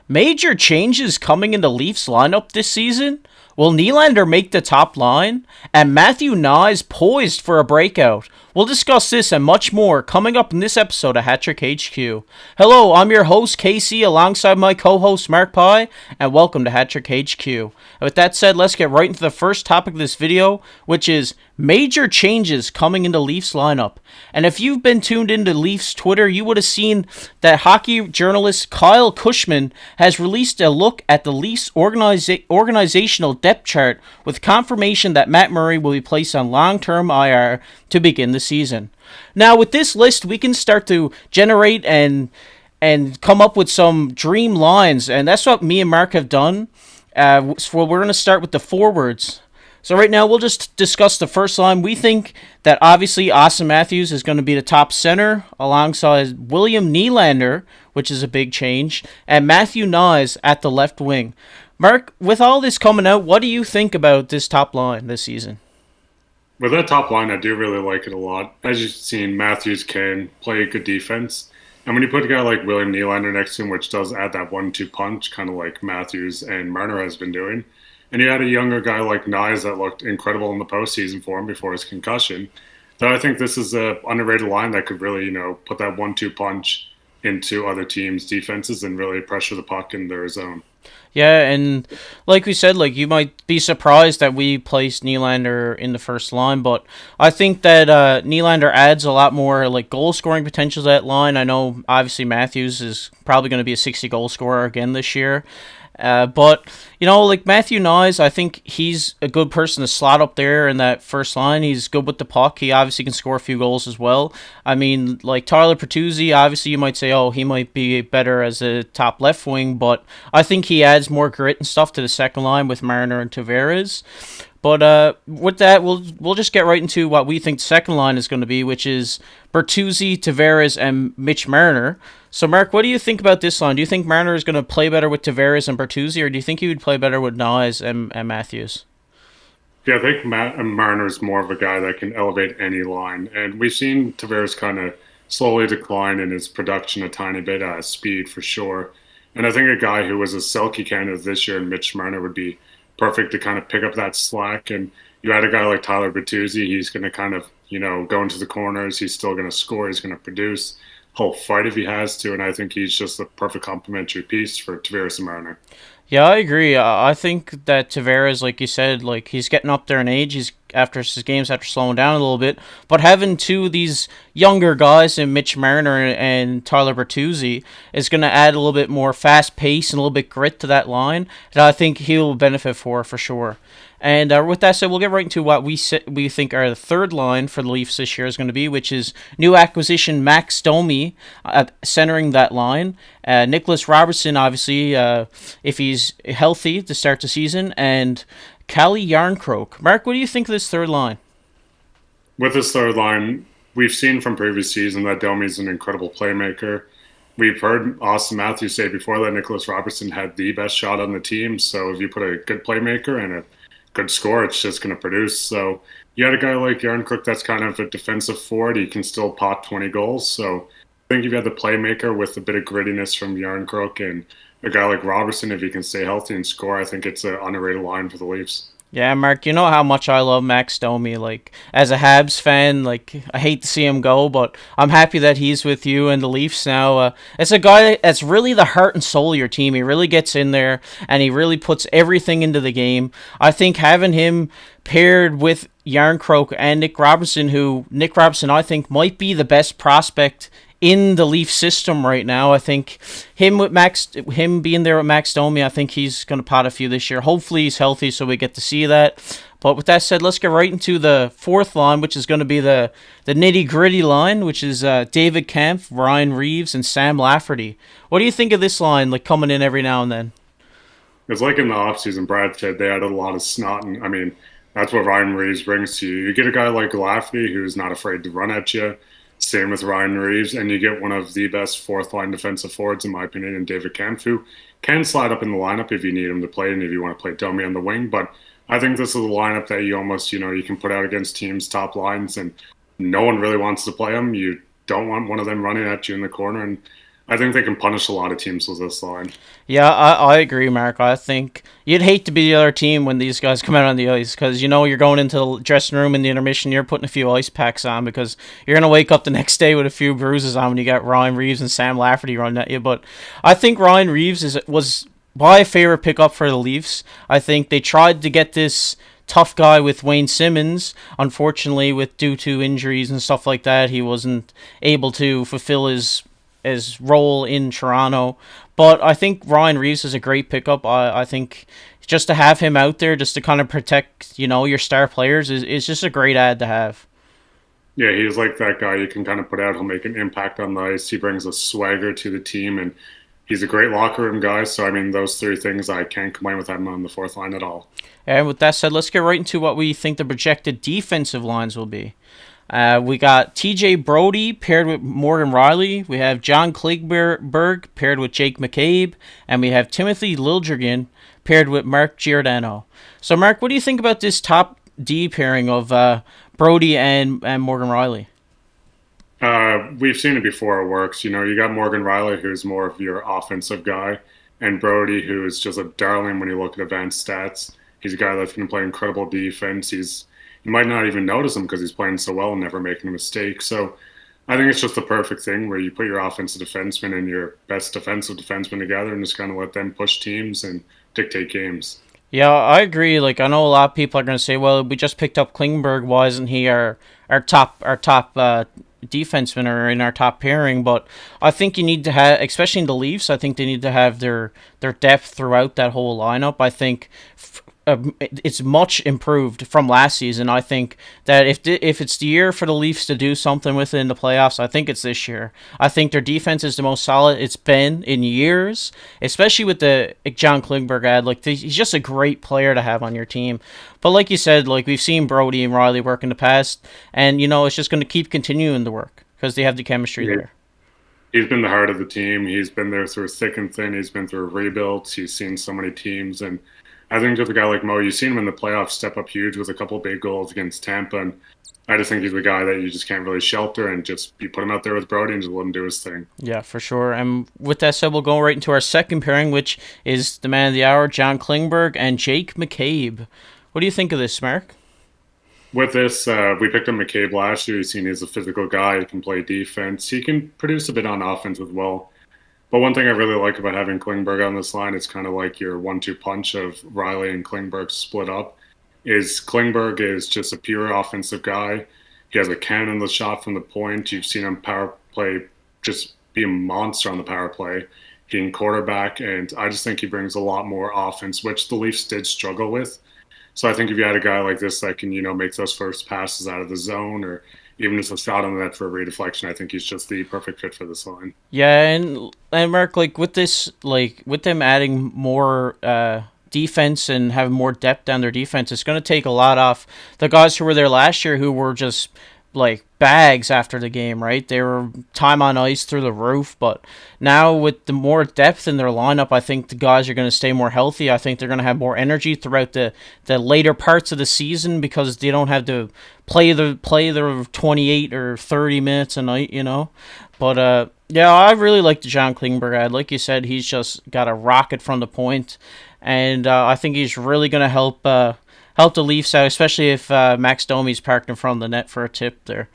Major changes coming in the Leafs lineup this season? Will Nylander make the top line? And Matthew Knies poised for a breakout? We'll discuss this and much more coming up in this episode of Hattrick HQ. Hello, I'm your host KC alongside my co-host Mark Pye, and welcome to Hattrick HQ. And with that said, let's get right into the first topic of this video, which is major changes coming into Leafs lineup. And if you've been tuned into Leafs Twitter, you would have seen that hockey journalist Kyle Cushman has released a look at the Leafs organizational depth chart with confirmation that Matt Murray will be placed on long-term IR to begin the season. Now, with this list, we can start to generate and come up with some dream lines, and that's what me and Mark have done. So we're going to start with the forwards. So right now, we'll just discuss the first line. We think that obviously Austin Matthews is going to be the top center alongside William Nylander, which is a big change, and Matthew Knies at the left wing. Mark, with all this coming out, what do you think about this top line this season? With that top line, I do really like it a lot. As you've seen, Matthews can play good defense. And when you put a guy like William Nylander next to him, which does add that 1-2 punch, kind of like Matthews and Marner has been doing, and you had a younger guy like Knies that looked incredible in the postseason for him before his concussion, then I think this is an underrated line that could really, put that 1-2 punch into other teams' defenses and really pressure the puck in their zone. Yeah, and like we said, you might be surprised that we placed Nylander in the first line, but I think that Nylander adds a lot more goal scoring potential to that line. I know obviously Matthews is probably going to be a 60 goal scorer again this year. But Matthew Knies, I think he's a good person to slot up there in that first line. He's good with the puck. He obviously can score a few goals as well. I mean, Tyler Bertuzzi, obviously you might say, oh, he might be better as a top left wing, but I think he adds more grit and stuff to the second line with Marner and Tavares. But with that, we'll just get right into what we think the second line is going to be, which is Bertuzzi, Tavares, and Mitch Marner. So, Mark, what do you think about this line? Do you think Marner is going to play better with Tavares and Bertuzzi, or do you think he would play better with Knies and Matthews? Yeah, I think Marner is more of a guy that can elevate any line. And we've seen Tavares kind of slowly decline in his production a tiny bit, speed for sure. And I think a guy who was a Selke candidate this year, Mitch Marner, would be perfect to kind of pick up that slack. And you had a guy like Tyler Bertuzzi, he's going to kind of, go into the corners. He's still going to score. He's going to produce. He'll fight if he has to. And I think he's just the perfect complementary piece for Tavares and Marner. Yeah, I agree. I think that Tavares, like you said, he's getting up there in age. He's after his games after slowing down a little bit, but having two of these younger guys in Mitch Marner and Tyler Bertuzzi is going to add a little bit more fast pace and a little bit grit to that line that I think he'll benefit for sure. And with that said, we'll get right into what we think are the third line for the Leafs this year is going to be, which is new acquisition Max Domi centering that line. Nicholas Robertson, obviously, if he's healthy to start the season, and Calle Jarnkrok. Mark, what do you think of this third line? With this third line, we've seen from previous season that Domi's an incredible playmaker. We've heard Austin Matthews say before that Nicholas Robertson had the best shot on the team. So if you put a good playmaker and a good score, it's just going to produce. So you had a guy like Jarnkrok that's kind of a defensive forward. He can still pot 20 goals. So I think if you had the playmaker with a bit of grittiness from Jarnkrok and a guy like Robertson, if he can stay healthy and score, I think it's an underrated line for the Leafs. Yeah, Mark, you know how much I love Max Domi. As a Habs fan, I hate to see him go, but I'm happy that he's with you and the Leafs now. It's a guy that's really the heart and soul of your team. He really gets in there, and he really puts everything into the game. I think having him paired with Jarnkrok and Nick Robertson, I think might be the best prospect in the Leaf system right now. I think him being there with Max Domi, I think he's going to pot a few this year. Hopefully he's healthy so we get to see that. But with that said, let's get right into the fourth line, which is going to be the nitty-gritty line, which is David Kampf, Ryan Reeves, and Sam Lafferty. What do you think of this line, coming in every now and then? It's like in the offseason, Brad said they added a lot of snot. And, I mean, that's what Ryan Reeves brings to you. You get a guy like Lafferty who's not afraid to run at you. Same with Ryan Reeves, and you get one of the best fourth-line defensive forwards, in my opinion, in David Kampf, who can slide up in the lineup if you need him to play and if you want to play Domi on the wing. But I think this is a lineup that you almost, you can put out against teams' top lines, and no one really wants to play them. You don't want one of them running at you in the corner. And I think they can punish a lot of teams with this line. Yeah, I agree, Mark. I think you'd hate to be the other team when these guys come out on the ice because you know you're going into the dressing room in the intermission, you're putting a few ice packs on because you're going to wake up the next day with a few bruises on when you got Ryan Reeves and Sam Lafferty running at you. But I think Ryan Reeves was my favorite pickup for the Leafs. I think they tried to get this tough guy with Wayne Simmons. Unfortunately, with due to injuries and stuff like that, he wasn't able to fulfill his role in Toronto. But I think Ryan Reeves is a great pickup. I think just to have him out there, just to kind of protect, your star players, is just a great ad to have. Yeah, he's like that guy you can kind of put out. He'll make an impact on the ice. He brings a swagger to the team, and he's a great locker room guy. So, I mean, those three things I can't combine with him on the fourth line at all. And with that said, let's get right into what we think the projected defensive lines will be. We got TJ Brody paired with Morgan Riley. We have John Klingberg paired with Jake McCabe. And we have Timothy Liljegren paired with Mark Giordano. So, Mark, what do you think about this top D pairing of Brody and Morgan Riley? We've seen it before. It works. You got Morgan Riley, who's more of your offensive guy, and Brody, who is just a darling when you look at advanced stats. He's a guy that's going to play incredible defense. You might not even notice him because he's playing so well and never making a mistake. So I think it's just the perfect thing where you put your offensive defenseman and your best defensive defenseman together and just kind of let them push teams and dictate games. Yeah, I agree. Like I know a lot of people are going to say, "Well, we just picked up Klingberg. Why isn't he our top defenseman or in our top pairing?" But I think you need to have, especially in the Leafs, I think they need to have their depth throughout that whole lineup. I think it's much improved from last season. I think that if it's the year for the Leafs to do something with it in the playoffs, I think it's this year. I think their defense is the most solid it's been in years, especially with the John Klingberg ad. Like he's just a great player to have on your team. But like you said, like we've seen Brody and Riley work in the past, and it's just going to keep continuing to work because they have the chemistry there. He's been the heart of the team. He's been there through thick and thin. He's been through rebuilds. He's seen so many teams. And I think with a guy like Mo, you've seen him in the playoffs step up huge with a couple of big goals against Tampa. And I just think he's the guy that you just can't really shelter and just you put him out there with Brody and just let him do his thing. Yeah, for sure. And with that said, we'll go right into our second pairing, which is the man of the hour, John Klingberg and Jake McCabe. What do you think of this, Mark? With this, we picked up McCabe last year. You've seen he's a physical guy. He can play defense. He can produce a bit on offense as well. But one thing I really like about having Klingberg on this line, it's kind of like your 1-2 punch of Riley and Klingberg split up, is Klingberg is just a pure offensive guy. He has a cannonless shot from the point. You've seen him power play, just be a monster on the power play. He can quarterback, and I just think he brings a lot more offense, which the Leafs did struggle with. So I think if you had a guy like this that can, make those first passes out of the zone or even just a shot on the net for a redeflection, I think he's just the perfect fit for this line. Yeah, and Mark, like with this, like with them adding more defense and having more depth down their defense, it's going to take a lot off the guys who were there last year who were just like bags after the game, right? They were time on ice through the roof, but now with the more depth in their lineup, I think the guys are going to stay more healthy. I think they're going to have more energy throughout the later parts of the season because they don't have to play the 28 or 30 minutes a night, But yeah, I really like the John Klingberg ad. Like you said, he's just got a rocket from the point, and I think he's really going to help the Leafs out, especially if Max Domi's parked in front of the net for a tip there.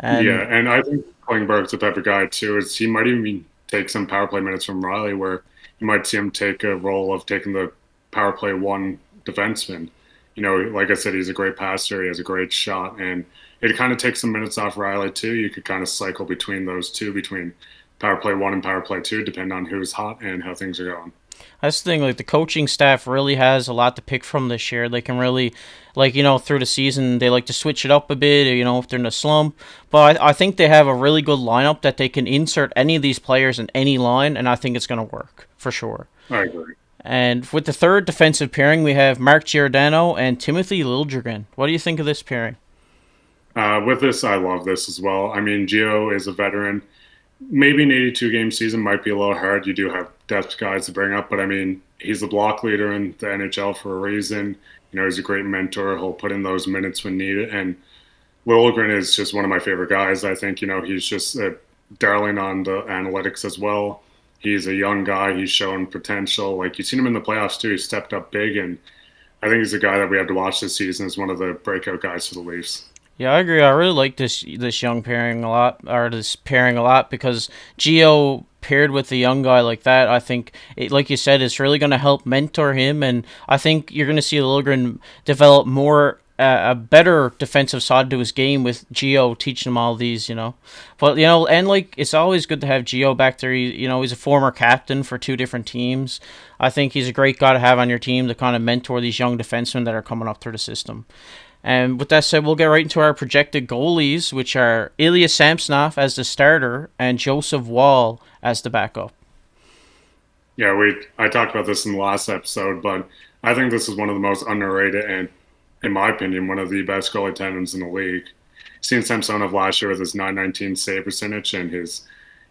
Yeah, and I think Klingberg's the type of guy too. Is he might even take some power play minutes from Riley, where you might see him take a role of taking the power play one defenseman. Like I said, he's a great passer. He has a great shot, and it kind of takes some minutes off Riley too. You could kind of cycle between those two, between power play one and power play two, depending on who's hot and how things are going. That's the thing, like the coaching staff really has a lot to pick from this year. They can really, through the season, they like to switch it up a bit, if they're in a slump. But I think they have a really good lineup that they can insert any of these players in any line, and I think it's going to work, for sure. I agree. And with the third defensive pairing, we have Mark Giordano and Timothy Liljegren. What do you think of this pairing? With this, I love this as well. I mean, Gio is a veteran. Maybe an 82-game season might be a little hard. You do have depth guys to bring up, but I mean, he's the block leader in the NHL for a reason. He's a great mentor. He'll put in those minutes when needed. And Liljegren is just one of my favorite guys. I think, he's just a darling on the analytics as well. He's a young guy. He's shown potential. Like, you've seen him in the playoffs too. He stepped up big, and I think he's a guy that we have to watch this season as one of the breakout guys for the Leafs. Yeah, I agree. I really like this young pairing a lot, or this pairing a lot, because Gio paired with a young guy like that, I think, like you said, it's really going to help mentor him, and I think you're going to see Liljegren develop more a better defensive side to his game with Gio teaching him all these, But and like it's always good to have Gio back there. He's a former captain for two different teams. I think he's a great guy to have on your team to kind of mentor these young defensemen that are coming up through the system. And with that said, we'll get right into our projected goalies, which are Ilya Samsonov as the starter and Joseph Woll as the backup. Yeah, I talked about this in the last episode, but I think this is one of the most underrated and, in my opinion, one of the best goalie tandems in the league. Seen Samsonov last year with his .919 save percentage, and his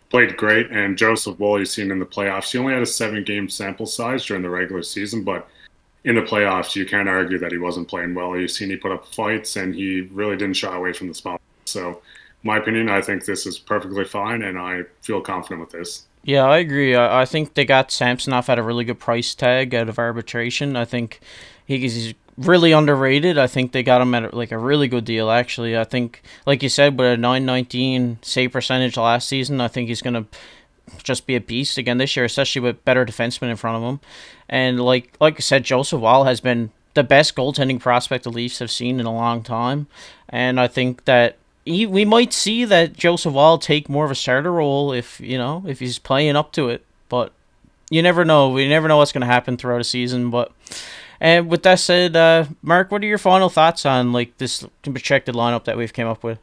played great. And Joseph Woll, you've seen in the playoffs. He only had a 7-game sample size during the regular season, but in the playoffs, you can't argue that he wasn't playing well. You've seen he put up fights, and he really didn't shy away from the spot. So, in my opinion, I think this is perfectly fine, and I feel confident with this. Yeah, I agree. I think they got Samsonov at a really good price tag out of arbitration. I think he's really underrated. I think they got him at a really good deal, actually. I think, like you said, with a .919 save percentage last season, I think he's going to just be a beast again this year, especially with better defensemen in front of him. And like I said, Joseph Woll has been the best goaltending prospect the Leafs have seen in a long time. And I think that we might see that Joseph Woll take more of a starter role if he's playing up to it. But you never know. We never know what's going to happen throughout a season. But and with that said, Mark, what are your final thoughts on this projected lineup that we've came up with?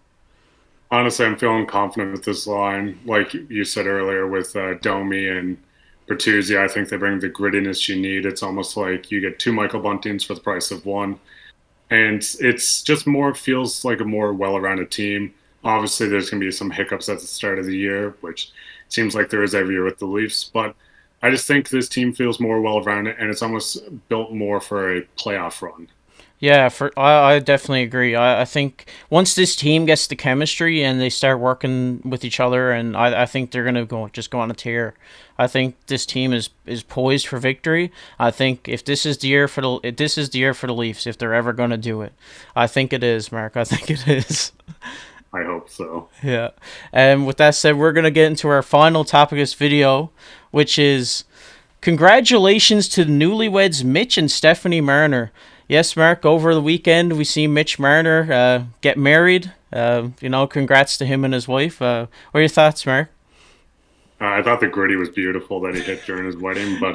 Honestly, I'm feeling confident with this line. Like you said earlier, with Domi and Bertuzzi, I think they bring the grittiness you need. It's almost like you get 2 Michael Buntings for the price of 1. And it's just feels like a more well-rounded team. Obviously, there's going to be some hiccups at the start of the year, which seems like there is every year with the Leafs. But I just think this team feels more well-rounded, and it's almost built more for a playoff run. Yeah, I definitely agree. I think once this team gets the chemistry and they start working with each other, and I think they're gonna go on a tear. I think this team is poised for victory. I think if this is the year for the Leafs, if they're ever gonna do it, I think it is, Mark. I think it is. I hope so. Yeah. And with that said, we're gonna get into our final topic of this video, which is congratulations to the newlyweds Mitch and Stephanie Marner. Yes, Mark, over the weekend we see Mitch Marner get married. Congrats to him and his wife. What are your thoughts, Mark? I thought the gritty was beautiful that he hit during his wedding, but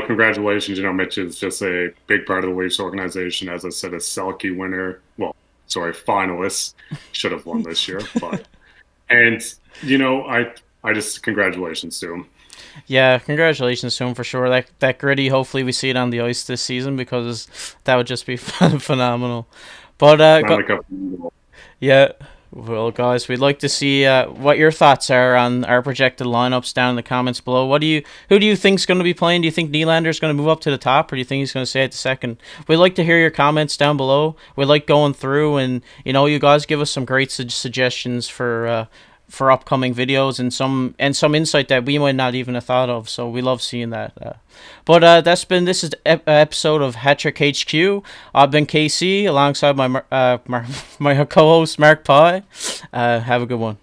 congratulations. Mitch is just a big part of the Leafs organization. As I said, a Selke winner. Well, sorry, finalist. Should have won this year, but I just congratulations to him. Yeah, congratulations to him for sure. That gritty, hopefully we see it on the ice this season, because that would just be phenomenal. But yeah, well, guys, we'd like to see what your thoughts are on our projected lineups down in the comments below. Who do you think's going to be playing? Do you think Nylander's going to move up to the top, or do you think he's going to stay at the second? We'd like to hear your comments down below. We like going through, and you guys give us some great suggestions for upcoming videos and some insight that we might not even have thought of. So we love seeing that. But this is the episode of Hattrick HQ. I've been KC alongside my co-host Mark Pye. Have a good one.